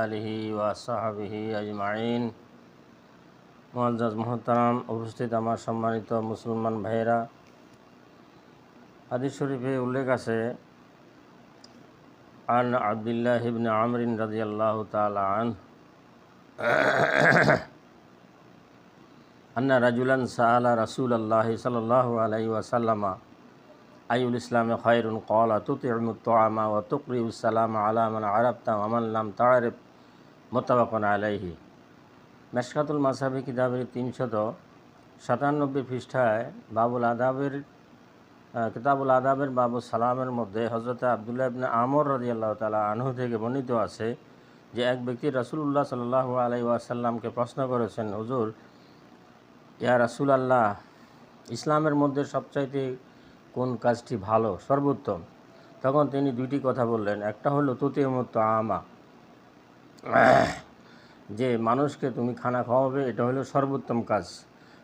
আলিহি ওয়াসাহাবিহি আজমাইন। মুআজ্জাজ মুহতারাম উপস্থিত আমার সম্মানিত মুসলমান ভাইয়েরা, হাদিস শরীফে উল্লেখ আছে আন আব্দুল্লাহ ইবনে আমর রাদিয়াল্লাহু তাআলা আনহু আন্না রাজুলান সাআলা রাসূলুল্লাহি সাল্লাল্লাহু আলাইহি ওয়াসাল্লাম আইউল ইসলামে খায়রুন ক্বালা তুতি'মুত তুআমা ওয়া তুকরিউস সালামা আলা মান আরাফতা ওয়া মান লাম তা'রিফ। মুত্তাফাকুন আলাইহি। মেশকাতুল মাসাবি কিতাবের 397 পৃষ্ঠায় কিতাবুল আদাবের বাবু সালামের মধ্যে হযরত আব্দুল্লাহ ইবনে আমর রাদিয়াল্লাহু তাআলা আনহু থেকে বর্ণিত আছে যে এক ব্যক্তি রাসূলুল্লাহ সাল্লাল্লাহু আলাইহি ওয়াসাল্লামকে প্রশ্ন করেছেন, হুজুর, ইয়া রাসূলুল্লাহ, ইসলামের মধ্যে সবচাইতে কোন কাজটি ভালো, সর্বোত্তম? তখন তিনি দুইটি কথা বললেন। একটা হলো তুতি'মুত তুআমা, যে মানুষকে তুমি খানা খাওয়াবে, এটা হলো সর্বোত্তম কাজ।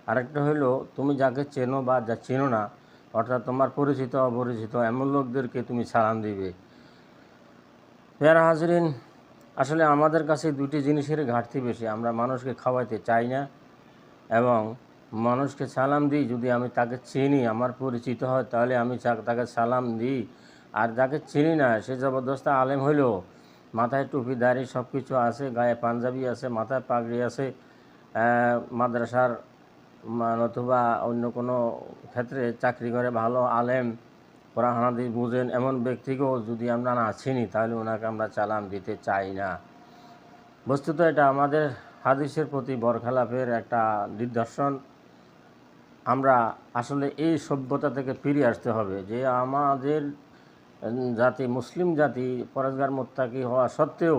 আরেকটা হলো তুমি যাকে চেনো বা যা চেনো না, অর্থাৎ তোমার পরিচিত অপরিচিত এমন লোকদেরকে তুমি সালাম দিবে। প্যারা হাজরিন, আসলে আমাদের কাছে দুটি জিনিসের ঘাটতি বেশি। আমরা মানুষকে খাওয়াইতে চাই না এবং মানুষকে সালাম দিই যদি আমি তাকে চিনি, আমার পরিচিত হয়, তাহলে আমি তাকে সালাম দিই। আর যাকে চিনি না, সে জবরদস্ত আলেম হইলেও মাথায় টুপি দাড়ি সব কিছু আছে, গায়ে পাঞ্জাবি আছে, মাথায় পাগড়ি আছে, মাদ্রাসার অথবা অন্য কোনো ক্ষেত্রে চাকরি করে, ভালো আলেম, কোরআন হাদিস বুঝেন, এমন ব্যক্তিকেও যদি আমরা না চিনি, তাহলে ওনাকে আমরা সালাম দিতে চাই না। বস্তুত এটা আমাদের হাদিসের প্রতি বরখেলাপের একটা নিদর্শন। আমরা আসলে এই সভ্যতা থেকে ফিরে আসতে হবে যে আমাদের জাতি, মুসলিম জাতি, পরেজগার মুত্তাকি হওয়া সত্ত্বেও,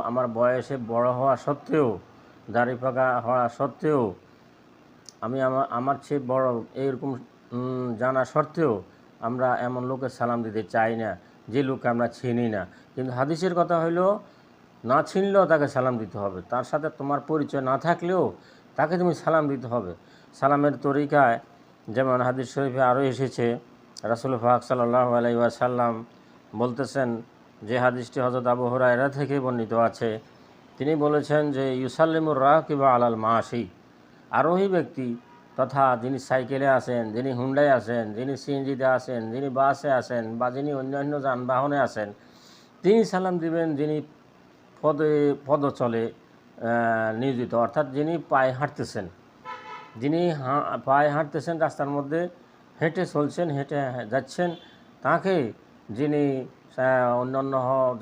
আমার বয়সে বড় হওয়া সত্ত্বেও, দাড়ি পাকা হওয়া সত্ত্বেও, আমি আমার চেয়ে বড় এইরকম জানা সত্ত্বেও আমরা এমন লোকের সালাম দিতে চাই না যে লোককে আমরা চিনি না। কিন্তু হাদিসের কথা হইল, না চিনলেও তাকে সালাম দিতে হবে। তার সাথে তোমার পরিচয় না থাকলেও তাকে তুমি সালাম দিতে হবে। সালামের তরিকায় যেমন হাদিস শরীফে আরও এসেছে, রাসূল পাক সাল্লাল্লাহু আলাইহি ওয়াসাল্লাম বলতেছেন, যে হাদিসটি হযরত আবু হুরায়রা থেকে বর্ণিত আছে, তিনি বলেছেন যে ইউসাল্লিমুর রাকিবু আলাল মাশি, আরোহী ব্যক্তি তথা যিনি সাইকেলে আসেন, যিনি হুন্ডায় আসেন, যিনি সিএনজিতে আসেন, যিনি বাসে আসেন বা যিনি অন্যান্য যানবাহনে আসেন, তিনি সালাম দিবেন যিনি পদচলে নিয়োজিত, অর্থাৎ যিনি পায়ে হাঁটতেছেন, রাস্তার মধ্যে হেঁটে চলছেন, হেঁটে যাচ্ছেন, তাকে যিনি অন্যান্য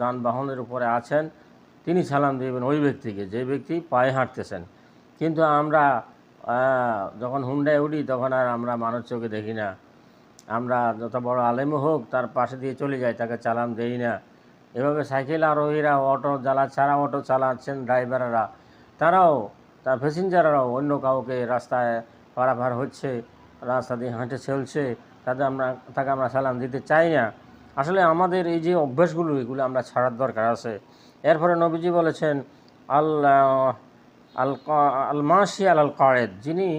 যানবাহনের উপরে আছেন, তিনি সালাম দিবেন ওই ব্যক্তিকে, যে ব্যক্তি পায়ে হাঁটতেছেন। কিন্তু আমরা যখন হুন্ডায় উঠি তখন আর আমরা মানুষ চোখে দেখি না। আমরা যত বড় আলেমও হোক তার পাশে দিয়ে চলে যাই, তাকে সালাম দেই না। এভাবে সাইকেল আরোহীরা, যারা অটো চালাচ্ছেন ড্রাইভাররা, তার প্যাসেঞ্জাররাও অন্য কাউকে রাস্তায় পারাপার হচ্ছে, রাস্তা দিয়ে হাঁটে চলছে, তাকে আমরা সালাম দিতে চাই না। আসলে আমাদের এই যে অভ্যাসগুলো, এগুলো আমরা ছাড়ার দরকার আছে। এরপরে নবীজি বলেছেন, আল মাশি আল কায়েদ, যিনি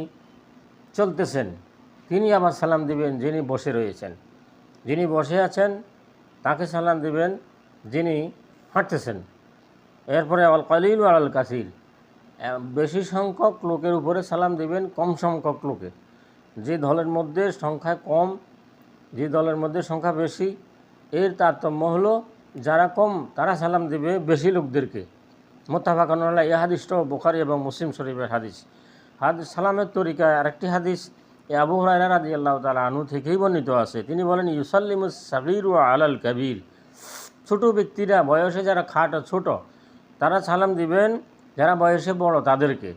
চলতেছেন তিনি আবার সালাম দিবেন যিনি বসে রয়েছেন। যিনি বসে আছেন তাকে সালাম দিবেন যিনি হাঁটতেছেন। এরপরে আল কালিল আল কাসির, বেশি সংখ্যক লোকের উপরে সালাম দিবেন কম সংখ্যক লোকে। যে দলের মধ্যে সংখ্যা কম, যে দলের মধ্যে সংখ্যা বেশি, এর তারতম্য হলো যারা কম তারা সালাম দিবে বেশি লোকদেরকে। মুত্তাফাকুন আলাইহি। এই হাদিসটাও বুখারী এবং মুসলিম শরীফের হাদিস। সালামের তরিকায় আরেকটি হাদিস আবু হুরায়রা রাদিয়াল্লাহু তাআলা আনহু থেকেই বর্ণিত আছে। তিনি বলেন, ইউসাল্লিমুস সাগীরু আলাল কাবীর, ছোট ব্যক্তিরা, বয়সে যারা ছোট, তারা সালাম দিবেন যারা বয়সে বড় তাদেরকে।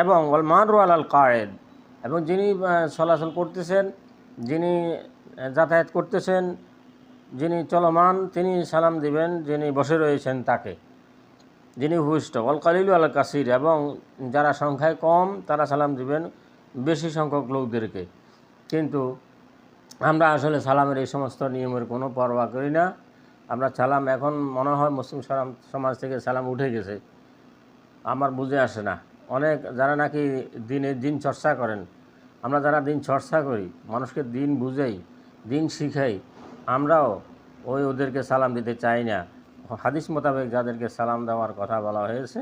এবং ওয়াল মারু আলাল কায়েদ, এবং যিনি চলাচল করতেছেন, যিনি যাতায়াত করতেছেন, যিনি চলমান, তিনি সালাম দিবেন যিনি বসে রয়েছেন তাকে, যিনি ভূমিষ্ঠ। ওয়াল কালিলু আল কাসির, এবং যারা সংখ্যায় কম তারা সালাম দিবেন বেশি সংখ্যক লোকদেরকে। কিন্তু আমরা আসলে সালামের এই সমস্ত নিয়মের কোনো পরোয়া করি না। আমরা সালাম, এখন মনে হয় মুসলিম সমাজ থেকে সালাম উঠে গেছে, আমার বুঝে আসে না। অনেক যারা নাকি দিন চর্চা করেন, আমরা যারা দিন চর্চা করি, মানুষকে দিন বুঝাই, দিন শিখাই, আমরাও ওদেরকে সালাম দিতে চাই না। হাদিস মোতাবেক যাদেরকে সালাম দেওয়ার কথা বলা হয়েছে